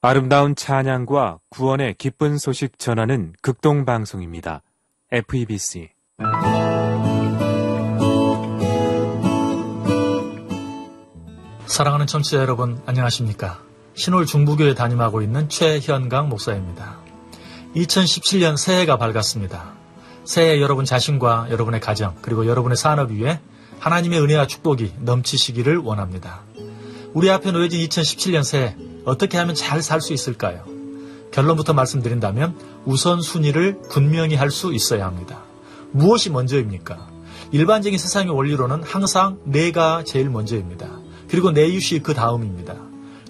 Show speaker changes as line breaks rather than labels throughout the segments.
아름다운 찬양과 구원의 기쁜 소식 전하는 극동방송입니다. FEBC
사랑하는 청취자 여러분, 안녕하십니까? 신월 중부교회 담임하고 있는 최현강 목사입니다. 2017년 새해가 밝았습니다. 새해 여러분 자신과 여러분의 가정 그리고 여러분의 산업 위에 하나님의 은혜와 축복이 넘치시기를 원합니다. 우리 앞에 놓여진 2017년 새해 어떻게 하면 잘 살 수 있을까요? 결론부터 말씀드린다면 우선순위를 분명히 할 수 있어야 합니다. 무엇이 먼저입니까? 일반적인 세상의 원리로는 항상 내가 제일 먼저입니다. 그리고 내 이웃이 그 다음입니다.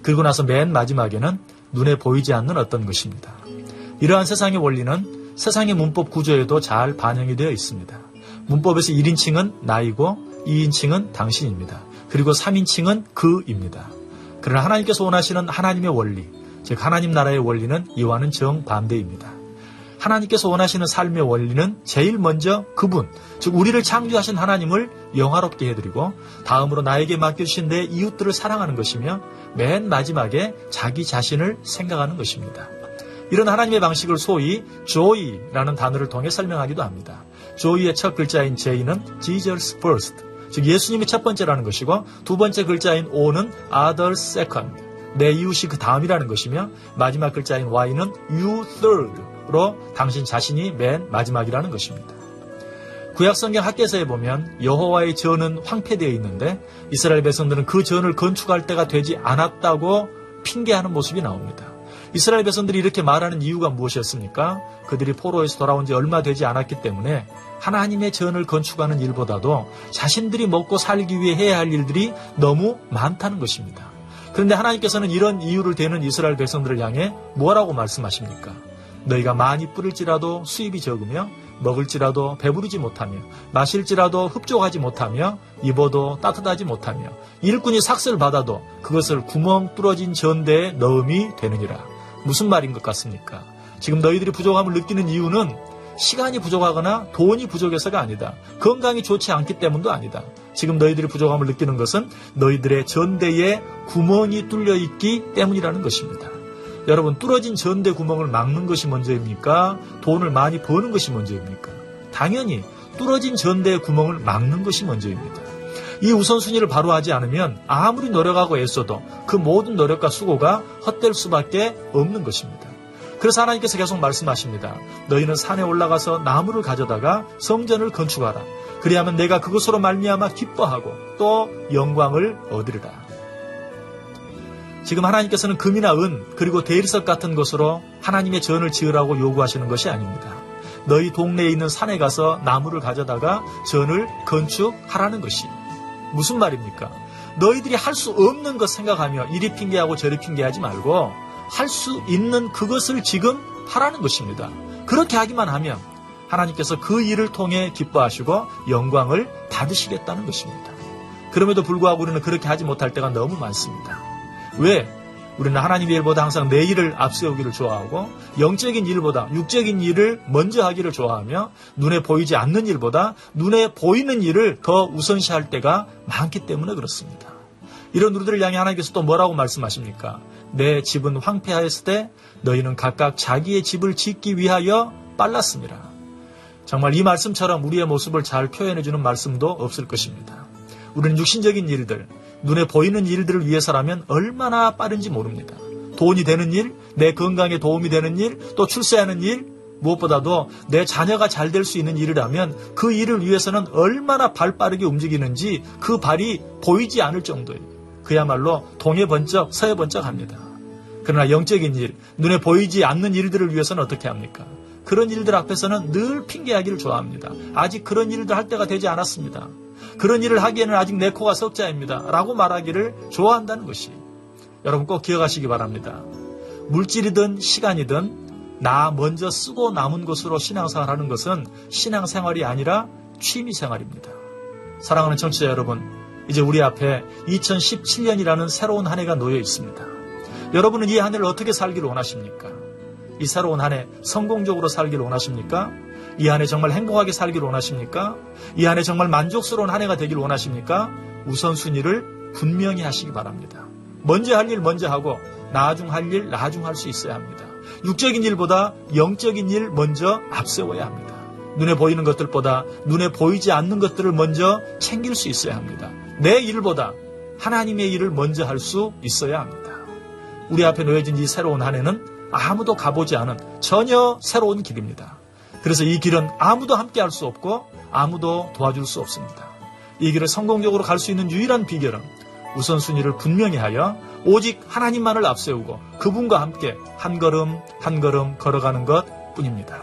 그리고 나서 맨 마지막에는 눈에 보이지 않는 어떤 것입니다. 이러한 세상의 원리는 세상의 문법 구조에도 잘 반영이 되어 있습니다. 문법에서 1인칭은 나이고 2인칭은 당신입니다. 그리고 3인칭은 그입니다. 그러나 하나님께서 원하시는 하나님의 원리, 즉 하나님 나라의 원리는 이와는 정반대입니다. 하나님께서 원하시는 삶의 원리는 제일 먼저 그분, 즉 우리를 창조하신 하나님을 영화롭게 해드리고 다음으로 나에게 맡겨주신 내 이웃들을 사랑하는 것이며 맨 마지막에 자기 자신을 생각하는 것입니다. 이런 하나님의 방식을 소위 joy라는 단어를 통해 설명하기도 합니다. joy의 첫 글자인 J는 Jesus first, 즉 예수님이 첫 번째라는 것이고 두 번째 글자인 O는 others second, 내 이웃이 그 다음이라는 것이며 마지막 글자인 Y는 you third로 당신 자신이 맨 마지막이라는 것입니다. 구약성경 학개서에 보면 여호와의 전은 황폐되어 있는데 이스라엘 백성들은 그 전을 건축할 때가 되지 않았다고 핑계하는 모습이 나옵니다. 이스라엘 백성들이 이렇게 말하는 이유가 무엇이었습니까? 그들이 포로에서 돌아온 지 얼마 되지 않았기 때문에 하나님의 전을 건축하는 일보다도 자신들이 먹고 살기 위해 해야 할 일들이 너무 많다는 것입니다. 그런데 하나님께서는 이런 이유를 대는 이스라엘 백성들을 향해 뭐라고 말씀하십니까? 너희가 많이 뿌릴지라도 수입이 적으며 먹을지라도 배부르지 못하며 마실지라도 흡족하지 못하며 입어도 따뜻하지 못하며 일꾼이 삭슬 받아도 그것을 구멍 뚫어진 전대에 넣음이 되느니라. 무슨 말인 것 같습니까? 지금 너희들이 부족함을 느끼는 이유는 시간이 부족하거나 돈이 부족해서가 아니다. 건강이 좋지 않기 때문도 아니다. 지금 너희들이 부족함을 느끼는 것은 너희들의 전대에 구멍이 뚫려 있기 때문이라는 것입니다. 여러분, 뚫어진 전대 구멍을 막는 것이 먼저입니까? 돈을 많이 버는 것이 먼저입니까? 당연히 뚫어진 전대의 구멍을 막는 것이 먼저입니다. 이 우선순위를 바로 하지 않으면 아무리 노력하고 애써도 그 모든 노력과 수고가 헛될 수밖에 없는 것입니다. 그래서 하나님께서 계속 말씀하십니다. 너희는 산에 올라가서 나무를 가져다가 성전을 건축하라. 그리하면 내가 그것으로 말미암아 기뻐하고 또 영광을 얻으리라. 지금 하나님께서는 금이나 은 그리고 대리석 같은 것으로 하나님의 전을 지으라고 요구하시는 것이 아닙니다. 너희 동네에 있는 산에 가서 나무를 가져다가 전을 건축하라는 것이 무슨 말입니까? 너희들이 할 수 없는 것 생각하며 이리 핑계하고 저리 핑계하지 말고 할 수 있는 그것을 지금 하라는 것입니다. 그렇게 하기만 하면 하나님께서 그 일을 통해 기뻐하시고 영광을 받으시겠다는 것입니다. 그럼에도 불구하고 우리는 그렇게 하지 못할 때가 너무 많습니다. 왜? 우리는 하나님의 일보다 항상 내 일을 앞세우기를 좋아하고 영적인 일보다 육적인 일을 먼저 하기를 좋아하며 눈에 보이지 않는 일보다 눈에 보이는 일을 더 우선시할 때가 많기 때문에 그렇습니다. 이런 우리들을 향해 하나님께서 또 뭐라고 말씀하십니까? 내 집은 황폐하였을 때 너희는 각각 자기의 집을 짓기 위하여 빨랐습니다. 정말 이 말씀처럼 우리의 모습을 잘 표현해주는 말씀도 없을 것입니다. 우리는 육신적인 일들, 눈에 보이는 일들을 위해서라면 얼마나 빠른지 모릅니다. 돈이 되는 일, 내 건강에 도움이 되는 일, 또 출세하는 일, 무엇보다도 내 자녀가 잘 될 수 있는 일이라면 그 일을 위해서는 얼마나 발 빠르게 움직이는지 그 발이 보이지 않을 정도예요. 그야말로 동해 번쩍 서해 번쩍 합니다. 그러나 영적인 일, 눈에 보이지 않는 일들을 위해서는 어떻게 합니까? 그런 일들 앞에서는 늘 핑계하기를 좋아합니다. 아직 그런 일들 할 때가 되지 않았습니다. 그런 일을 하기에는 아직 내 코가 석자입니다. 라고 말하기를 좋아한다는 것이 여러분 꼭 기억하시기 바랍니다. 물질이든 시간이든 나 먼저 쓰고 남은 것으로 신앙생활 하는 것은 신앙생활이 아니라 취미생활입니다. 사랑하는 청취자 여러분, 이제 우리 앞에 2017년이라는 새로운 한 해가 놓여 있습니다. 여러분은 이 한 해를 어떻게 살기를 원하십니까? 이 새로운 한 해 성공적으로 살기를 원하십니까? 이 한 해 정말 행복하게 살기를 원하십니까? 이 한 해 정말 만족스러운 한 해가 되기를 원하십니까? 우선순위를 분명히 하시기 바랍니다. 먼저 할 일 먼저 하고 나중할 일 나중할 수 있어야 합니다. 육적인 일보다 영적인 일 먼저 앞세워야 합니다. 눈에 보이는 것들보다 눈에 보이지 않는 것들을 먼저 챙길 수 있어야 합니다. 내 일보다 하나님의 일을 먼저 할 수 있어야 합니다. 우리 앞에 놓여진 이 새로운 한 해는 아무도 가보지 않은 전혀 새로운 길입니다. 그래서 이 길은 아무도 함께 할 수 없고 아무도 도와줄 수 없습니다. 이 길을 성공적으로 갈 수 있는 유일한 비결은 우선순위를 분명히 하여 오직 하나님만을 앞세우고 그분과 함께 한 걸음 한 걸음 걸어가는 것 뿐입니다.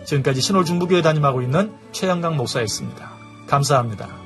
지금까지 신홀 중부교회 담임하고 있는 최영강 목사였습니다. 감사합니다.